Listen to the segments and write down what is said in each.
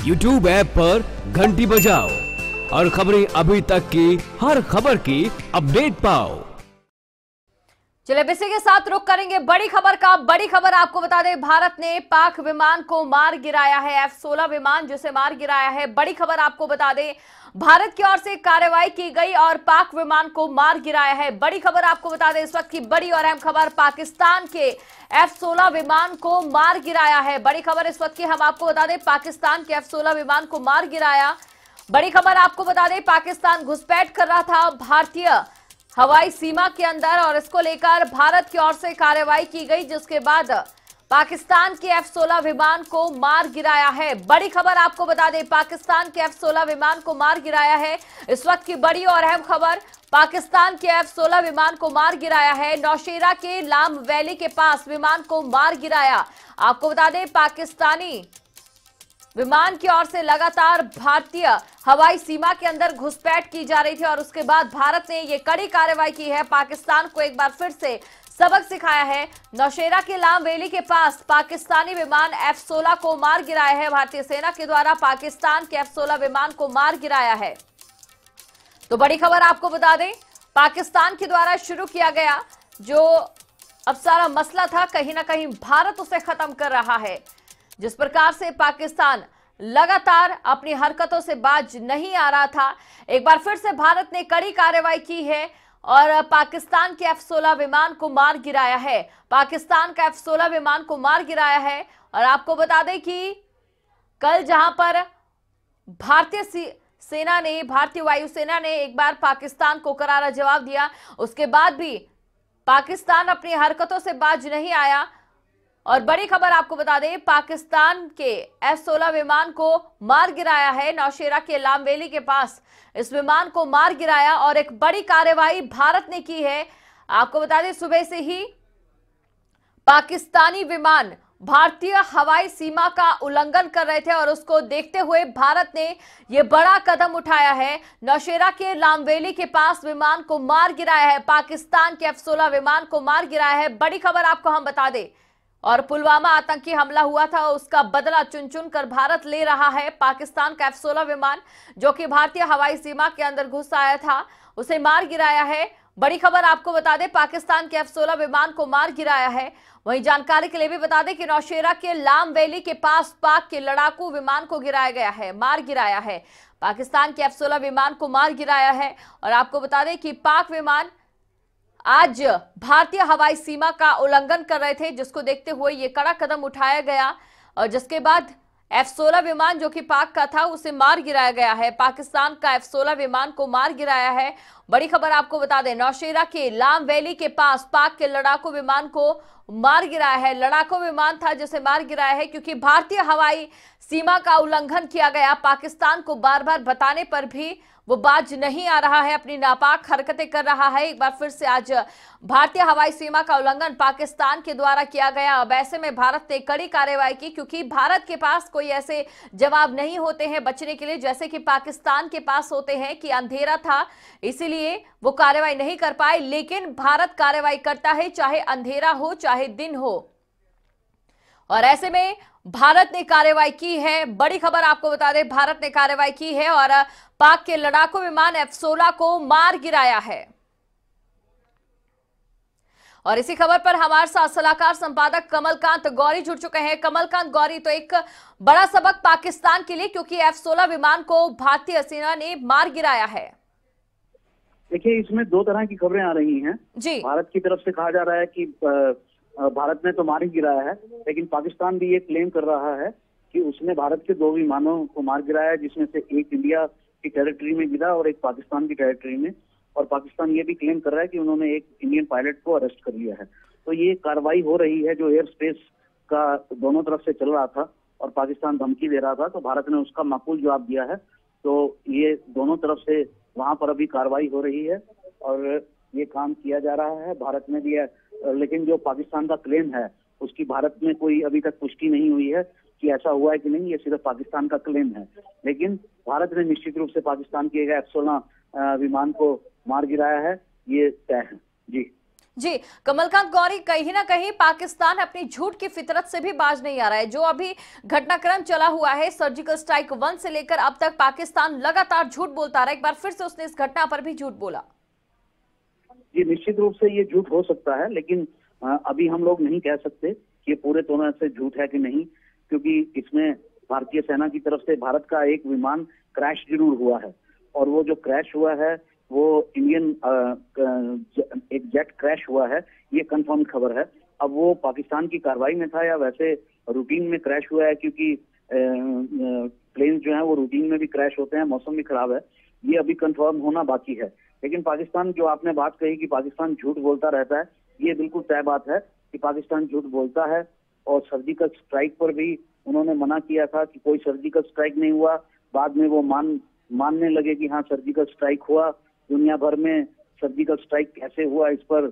YouTube app पर घंटी बजाओ और खबरें अभी तक की हर खबर की अपडेट पाओ। चलिए अब इसी के साथ रुक करेंगे बड़ी खबर का। बड़ी खबर आपको बता दें, भारत ने पाक विमान को मार गिराया है, F-16 विमान जिसे मार गिराया है। बड़ी खबर आपको बता दें, भारत की ओर से कार्रवाई की गई और पाक विमान को मार गिराया है। बड़ी खबर आपको बता दें, इस वक्त की बड़ी और अहम खबर, पाकिस्तान के F-16 विमान को मार गिराया है। बड़ी खबर इस वक्त की हम आपको बता दें, पाकिस्तान के F-16 विमान को मार गिराया। बड़ी खबर आपको बता दें, पाकिस्तान घुसपैठ कर रहा था भारतीय हवाई सीमा के अंदर और इसको लेकर भारत की ओर से कार्रवाई की गई, जिसके बाद पाकिस्तान के F-16 विमान को मार गिराया है। बड़ी खबर आपको बता दें, पाकिस्तान के F-16 विमान को मार गिराया है। इस वक्त की बड़ी और अहम खबर, पाकिस्तान के F-16 विमान को मार गिराया है। नौशेरा के लाम वैली के पास विमान को मार गिराया। आपको बता दें, पाकिस्तानी विमान की ओर से लगातार भारतीय हवाई सीमा के अंदर घुसपैठ की जा रही थी और उसके बाद भारत ने ये कड़ी कार्रवाई की है, पाकिस्तान को एक बार फिर से सबक सिखाया है। नौशेरा के लाम वैली के पास पाकिस्तानी विमान F-16 को मार गिराया है। भारतीय सेना के द्वारा पाकिस्तान के F-16 विमान को मार गिराया है। तो बड़ी खबर आपको बता दें, पाकिस्तान के द्वारा शुरू किया गया जो अब सारा मसला था, कहीं ना कहीं भारत उसे खत्म कर रहा है। जिस प्रकार से पाकिस्तान लगातार अपनी हरकतों से बाज नहीं आ रहा था, एक बार फिर से भारत ने कड़ी कार्रवाई की है और पाकिस्तान के F-16 विमान को मार गिराया है। पाकिस्तान का F-16 विमान को मार गिराया है। और आपको बता दें कि कल जहां पर भारतीय सेना ने, भारतीय वायुसेना ने एक बार पाकिस्तान को करारा जवाब दिया, उसके बाद भी पाकिस्तान अपनी हरकतों से बाज नहीं आया। और बड़ी खबर आपको बता दें, पाकिस्तान के F-16 विमान को मार गिराया है। नौशेरा के लाम वैली के पास इस विमान को मार गिराया और एक बड़ी कार्रवाई भारत ने की है। आपको बता दें, सुबह से ही पाकिस्तानी विमान भारतीय हवाई सीमा का उल्लंघन कर रहे थे और उसको देखते हुए भारत ने यह बड़ा कदम उठाया है। नौशेरा के लाम वैली के पास विमान को मार गिराया है, पाकिस्तान के F-16 विमान को मार गिराया है। बड़ी खबर आपको हम बता दें, और पुलवामा आतंकी हमला हुआ था, उसका बदला चुन चुन कर भारत ले रहा है। पाकिस्तान का F-16 विमान जो कि भारतीय हवाई सीमा के अंदर घुस आया था, उसे मार गिराया है। बड़ी खबर आपको बता दें, पाकिस्तान के F-16 विमान को मार गिराया है। वहीं जानकारी के लिए भी बता दें कि नौशेरा के लाम वैली के पास पाक के लड़ाकू विमान को गिराया गया है, मार गिराया है। पाकिस्तान के F-16 विमान को मार गिराया है। और आपको बता दें कि पाक विमान आज भारतीय हवाई सीमा का उल्लंघन कर रहे थे, जिसको देखते हुए ये कड़ा कदम उठाया गया और जिसके बाद F-16 विमान जो कि पाक का था उसे मार गिराया गया है। पाकिस्तान का F-16 विमान को मार गिराया है। बड़ी खबर आपको बता दें, नौशेरा के लाम वैली के पास पाक के लड़ाकू विमान को मार गिराया है। लड़ाकू विमान था जिसे मार गिराया है क्योंकि भारतीय हवाई सीमा का उल्लंघन किया गया। पाकिस्तान को बार बार बताने पर भी वो बाज नहीं आ रहा है, अपनी नापाक हरकतें कर रहा है। एक बार फिर से आज भारतीय हवाई सीमा का उल्लंघन पाकिस्तान के द्वारा किया गया। अब ऐसे में भारत ने कड़ी कार्रवाई की, क्योंकि भारत के पास कोई ऐसे जवाब नहीं होते हैं बचने के लिए जैसे कि पाकिस्तान के पास होते हैं कि अंधेरा था इसीलिए वो कार्रवाई नहीं कर पाए। लेकिन भारत कार्रवाई करता है, चाहे अंधेरा हो चाहे दिन हो। और ऐसे में भारत ने कार्रवाई की है। बड़ी खबर आपको बता दें, भारत ने कार्रवाई की है और पाक के लड़ाकू विमान F-16 को मार गिराया है। और इसी खबर पर हमारे साथ सलाहकार संपादक कमलकांत गौरी जुड़ चुके हैं। कमलकांत गौरी, तो एक बड़ा सबक पाकिस्तान के लिए, क्योंकि F-16 विमान को भारतीय सेना ने मार गिराया है। देखिए, इसमें दो तरह की खबरें आ रही हैं जी। भारत की तरफ से कहा जा रहा है कि भारत ने तो मार ही गिराया है, लेकिन पाकिस्तान भी ये क्लेम कर रहा है कि उसने भारत के दो विमानों को मार गिराया है, जिसमें से एक इंडिया की टेरिटरी में गिरा और एक पाकिस्तान की टेरिटरी में। और पाकिस्तान ये भी क्लेम कर रहा है कि उन्होंने एक इंडियन पायलट को अरेस्ट कर लिया है। तो ये कार्रवाई हो रही है जो एयर स्पेस का दोनों तरफ से चल रहा था और पाकिस्तान धमकी दे रहा था, तो भारत ने उसका माकूल जवाब दिया है। तो ये दोनों तरफ से वहां पर अभी कार्रवाई हो रही है और ये काम किया जा रहा है। भारत ने भी लेकिन जो पाकिस्तान का क्लेम है उसकी भारत में कोई अभी तक पुष्टि नहीं हुई है कि ऐसा हुआ है कि नहीं, ये सिर्फ पाकिस्तान का क्लेम है। लेकिन भारत ने निश्चित रूप से पाकिस्तान के F-16 विमान को मार गिराया है, ये तय है। जी। जी, कमलकांत गौरी, कहीं ना कहीं पाकिस्तान अपनी झूठ की फितरत से भी बाज नहीं आ रहा है। जो अभी घटनाक्रम चला हुआ है सर्जिकल स्ट्राइक 1 से लेकर अब तक, पाकिस्तान लगातार झूठ बोलता रहा। एक बार फिर से उसने इस घटना पर भी झूठ बोला। ये निश्चित रूप से ये झूठ हो सकता है, लेकिन अभी हम लोग नहीं कह सकते कि ये पूरे तरह से झूठ है कि नहीं, क्योंकि इसमें भारतीय सेना की तरफ से भारत का एक विमान क्रैश जरूर हुआ है, और वो जो क्रैश हुआ है वो इंडियन एक जेट क्रैश हुआ है, ये कंफर्म खबर है। अब वो पाकिस्तान की कार्रवाई में था या वैसे रूटीन में क्रैश हुआ है, क्योंकि प्लेन जो है वो रूटीन में भी क्रैश होते हैं, मौसम भी खराब है, ये अभी कंफर्म होना बाकी है। लेकिन पाकिस्तान, जो आपने बात कही कि पाकिस्तान झूठ बोलता रहता है, ये बिल्कुल तय बात है कि पाकिस्तान झूठ बोलता है। और सर्जिकल स्ट्राइक पर भी उन्होंने मना किया था कि कोई सर्जिकल स्ट्राइक नहीं हुआ। बाद में वो मानने लगे कि हाँ सर्जिकल स्ट्राइक हुआ। दुनिया भर में सर्जिकल स्ट्राइक कैसे हुआ इस पर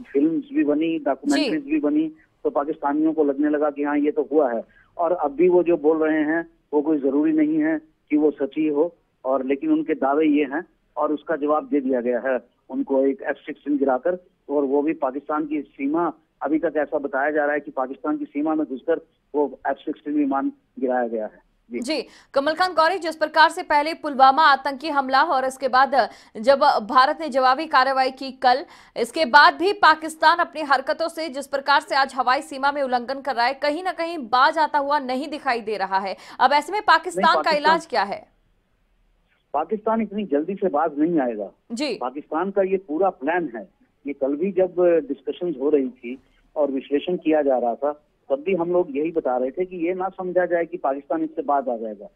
फिल्म्स भी बनी, डॉक्यूमेंट्रीज भी बनी, तो पाकिस्तानियों को लगने लगा कि हाँ ये तो हुआ है। और अब भी वो जो बोल रहे हैं वो कोई जरूरी नहीं है कि वो सच्ची हो, और लेकिन उनके दावे ये हैं, और उसका जवाब दे दिया गया है उनको एक F-16 गिराकर। और वो भी पाकिस्तान की सीमा, अभी तक ऐसा बताया जा रहा है कि पाकिस्तान की सीमा में घुसकर वो F-16 विमान गिराया गया है। जी, कमलकांत गौरी, जिस प्रकार से पहले पुलवामा आतंकी हमला और इसके बाद जब भारत ने जवाबी कार्रवाई की कल, इसके बाद भी पाकिस्तान अपनी हरकतों से जिस प्रकार से आज हवाई सीमा में उल्लंघन कर रहा है, कहीं ना कहीं बाज आता हुआ नहीं दिखाई दे रहा है। अब ऐसे में पाकिस्तान का इलाज क्या है? पाकिस्तान इतनी जल्दी से बाज नहीं आएगा जी। पाकिस्तान का ये पूरा प्लान है। ये कल भी जब डिस्कशन हो रही थी और विश्लेषण किया जा रहा था, तब भी हम लोग यही बता रहे थे कि ये ना समझा जाए कि पाकिस्तान इससे बाज आ जाएगा।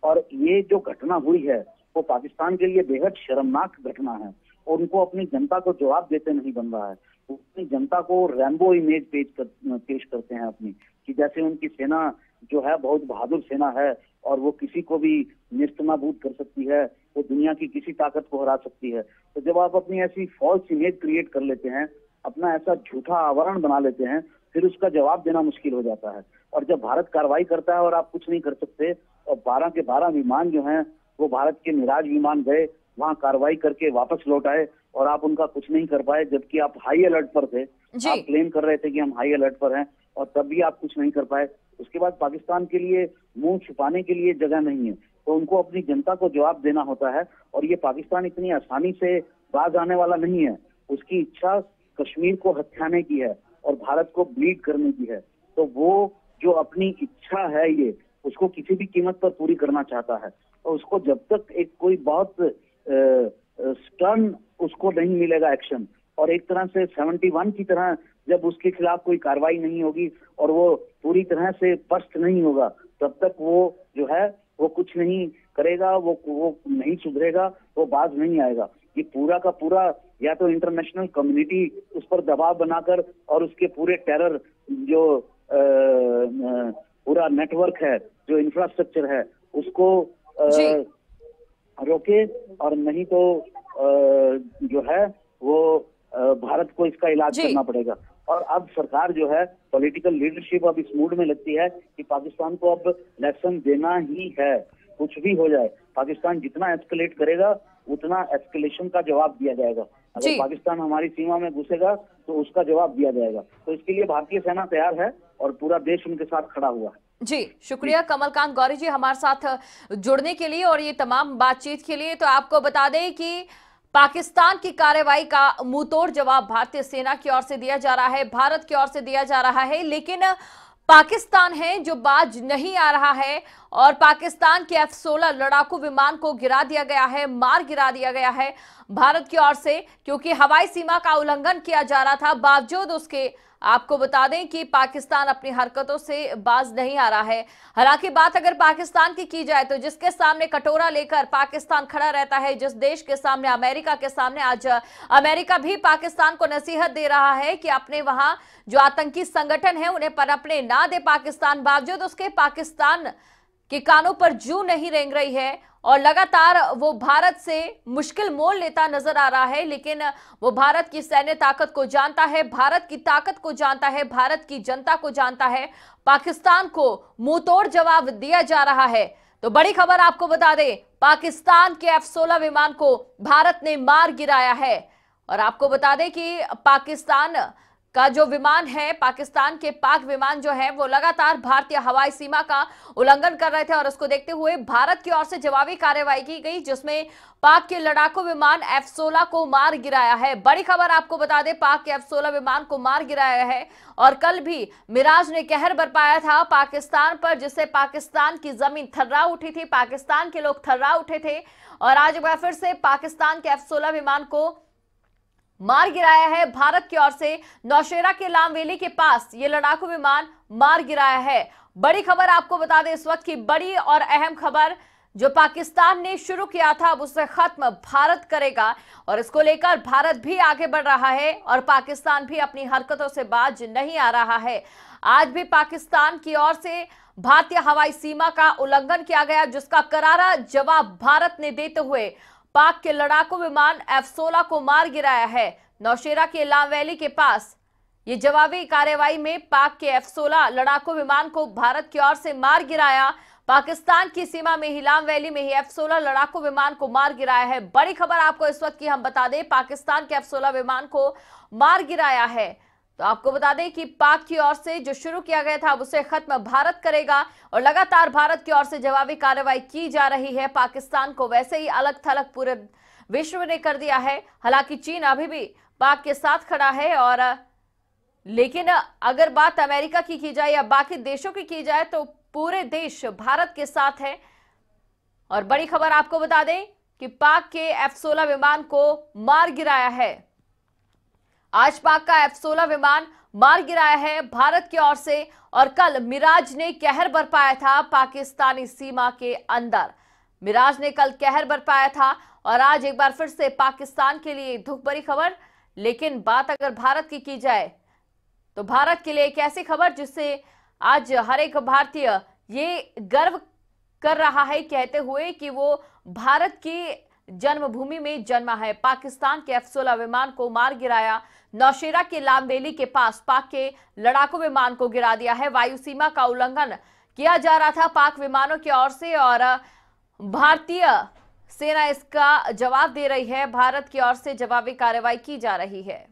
और ये जो घटना हुई है वो पाकिस्तान के लिए बेहद शर्मनाक घटना है, और उनको अपनी जनता को जवाब देते नहीं बन रहा है। वो अपनी जनता को रैम्बो इमेज पेश करते हैं अपनी, कि जैसे उनकी सेना जो है बहुत बहादुर सेना है और वो किसी को भी नेस्तनाबूद कर सकती है, वो दुनिया की किसी ताकत को हरा सकती है। तो जब आप अपनी ऐसी फॉल्स इमेज क्रिएट कर लेते हैं, अपना ऐसा झूठा आवरण बना लेते हैं, फिर उसका जवाब देना मुश्किल हो जाता है। और जब भारत कार्रवाई करता है और आप कुछ नहीं कर सकते, और 12 के 12 विमान जो हैं वो भारत के मिराज विमान गए, वहां कार्रवाई करके वापस लौट आए, और आप उनका कुछ नहीं कर पाए, जबकि आप हाई अलर्ट पर थे। आप क्लेम कर रहे थे कि हम हाई अलर्ट पर हैं, और तब भी आप कुछ नहीं कर पाए। उसके बाद पाकिस्तान के लिए मुंह छुपाने के लिए जगह नहीं है, तो उनको अपनी जनता को जवाब देना होता है। और ये पाकिस्तान इतनी आसानी से बाज आने वाला नहीं है। उसकी इच्छा कश्मीर को हथियाने की है और भारत को ब्लीड करने की है। तो वो जो अपनी इच्छा है ये, उसको किसी भी कीमत पर पूरी करना चाहता है। और उसको जब तक एक कोई बहुत स्टर्न उसको नहीं मिलेगा एक्शन, और एक तरह से 71 की तरह जब उसके खिलाफ कोई कार्रवाई नहीं होगी और वो पूरी तरह से पस्त नहीं होगा, तब तक वो जो है वो कुछ नहीं करेगा, वो नहीं सुधरेगा, वो बाज नहीं आएगा। ये पूरा का पूरा या तो इंटरनेशनल कम्युनिटी उस पर दबाव बनाकर और उसके पूरे टेरर जो पूरा नेटवर्क है, जो इंफ्रास्ट्रक्चर है, उसको रोके, और नहीं तो जो है वो भारत को इसका इलाज करना पड़ेगा। और अब सरकार जो है, पॉलिटिकल लीडरशिप अब इस मूड में लगती है कि पाकिस्तान को अब लेसन देना ही है, कुछ भी हो जाए। पाकिस्तान जितना एस्केलेट करेगा उतना एस्केलेशन का जवाब दिया जाएगा। अगर पाकिस्तान हमारी सीमा में घुसेगा तो उसका जवाब दिया जाएगा। तो इसके लिए भारतीय सेना तैयार है और पूरा देश उनके साथ खड़ा हुआ है। जी, शुक्रिया कमलकांत गौरी जी हमारे साथ जुड़ने के लिए और ये तमाम बातचीत के लिए। तो आपको बता दें कि पाकिस्तान की कार्रवाई का मुंहतोड़ जवाब भारतीय सेना की ओर से दिया जा रहा है, भारत की ओर से दिया जा रहा है, लेकिन पाकिस्तान है जो बाज नहीं आ रहा है। और पाकिस्तान के F-16 लड़ाकू विमान को गिरा दिया गया है, मार गिरा दिया गया है भारत की ओर से, क्योंकि हवाई सीमा का उल्लंघन किया जा रहा था। बावजूद उसके आपको बता दें कि पाकिस्तान अपनी हरकतों से बाज नहीं आ रहा है। हालांकि बात अगर पाकिस्तान की जाए तो जिसके सामने कटोरा लेकर पाकिस्तान खड़ा रहता है, जिस देश के सामने, अमेरिका के सामने, आज अमेरिका भी पाकिस्तान को नसीहत दे रहा है कि अपने वहां जो आतंकी संगठन है उन्हें पनपने ना दे पाकिस्तान। बावजूद उसके पाकिस्तान के कानों पर जूं नहीं रेंग रही है और लगातार वो भारत से मुश्किल मोल लेता नजर आ रहा है। लेकिन वो भारत की सैन्य ताकत को जानता है, भारत की ताकत को जानता है, भारत की जनता को जानता है। पाकिस्तान को मुंहतोड़ जवाब दिया जा रहा है। तो बड़ी खबर आपको बता दें, पाकिस्तान के F-16 विमान को भारत ने मार गिराया है। और आपको बता दें कि पाकिस्तान का जो विमान है, पाकिस्तान के पाक विमान जो है वो लगातार भारतीय हवाई सीमा का उल्लंघन कर रहे थे और उसको देखते हुए भारत की ओर से जवाबी कार्रवाई की गई, जिसमें पाक के लड़ाकू विमान F-16 को मार गिराया है। बड़ी खबर आपको बता दें, पाक के F-16 विमान को मार गिराया है और कल भी मिराज ने कहर बरपाया था पाकिस्तान पर, जिससे पाकिस्तान की जमीन थर्रा उठी थी, पाकिस्तान के लोग थर्रा उठे थे और आज एक बार फिर से पाकिस्तान के F-16 विमान को मार गिराया है भारत की ओर से। नौशेरा के लामवेली के पास ये लड़ाकू विमान मार गिराया है। बड़ी खबर आपको बता दें, इस वक्त की बड़ी और अहम खबर, जो पाकिस्तान ने शुरू किया था अब उसे खत्म भारत करेगा और इसको लेकर भारत भी आगे बढ़ रहा है और पाकिस्तान भी अपनी हरकतों से बाज नहीं आ रहा है। आज भी पाकिस्तान की ओर से भारतीय हवाई सीमा का उल्लंघन किया गया, जिसका करारा जवाब भारत ने देते हुए पाक के लड़ाकू विमान F-16 को मार गिराया है। नौशेरा के लामवेली के पास ये जवाबी कार्रवाई में पाक के F-16 लड़ाकू विमान को भारत की ओर से मार गिराया। पाकिस्तान की सीमा में ही लामवेली में ही F-16 लड़ाकू विमान को मार गिराया है। बड़ी खबर आपको इस वक्त की हम बता दें, पाकिस्तान के F-16 विमान को मार गिराया है। तो आपको बता दें कि पाक की ओर से जो शुरू किया गया था उसे खत्म भारत करेगा और लगातार भारत की ओर से जवाबी कार्रवाई की जा रही है। पाकिस्तान को वैसे ही अलग थलग पूरे विश्व ने कर दिया है। हालांकि चीन अभी भी पाक के साथ खड़ा है और लेकिन अगर बात अमेरिका की जाए या बाकी देशों की जाए तो पूरे देश भारत के साथ है। और बड़ी खबर आपको बता दें कि पाक के F-16 विमान को मार गिराया है। आज पाक का F-16 विमान मार गिराया है भारत की ओर से और कल मिराज ने कहर बरपाया था पाकिस्तानी सीमा के अंदर। मिराज ने कल कहर बरपाया था और आज एक बार फिर से पाकिस्तान के लिए दुख भरी खबर। लेकिन बात अगर भारत की जाए तो भारत के लिए एक ऐसी खबर जिससे आज हर एक भारतीय ये गर्व कर रहा है, कहते हुए कि वो भारत की जन्मभूमि में जन्मा है। पाकिस्तान के F-16 विमान को मार गिराया, नौशेरा के लामवेली के पास पाक के लड़ाकू विमान को गिरा दिया है। वायु सीमा का उल्लंघन किया जा रहा था पाक विमानों की ओर से और भारतीय सेना इसका जवाब दे रही है। भारत की ओर से जवाबी कार्रवाई की जा रही है।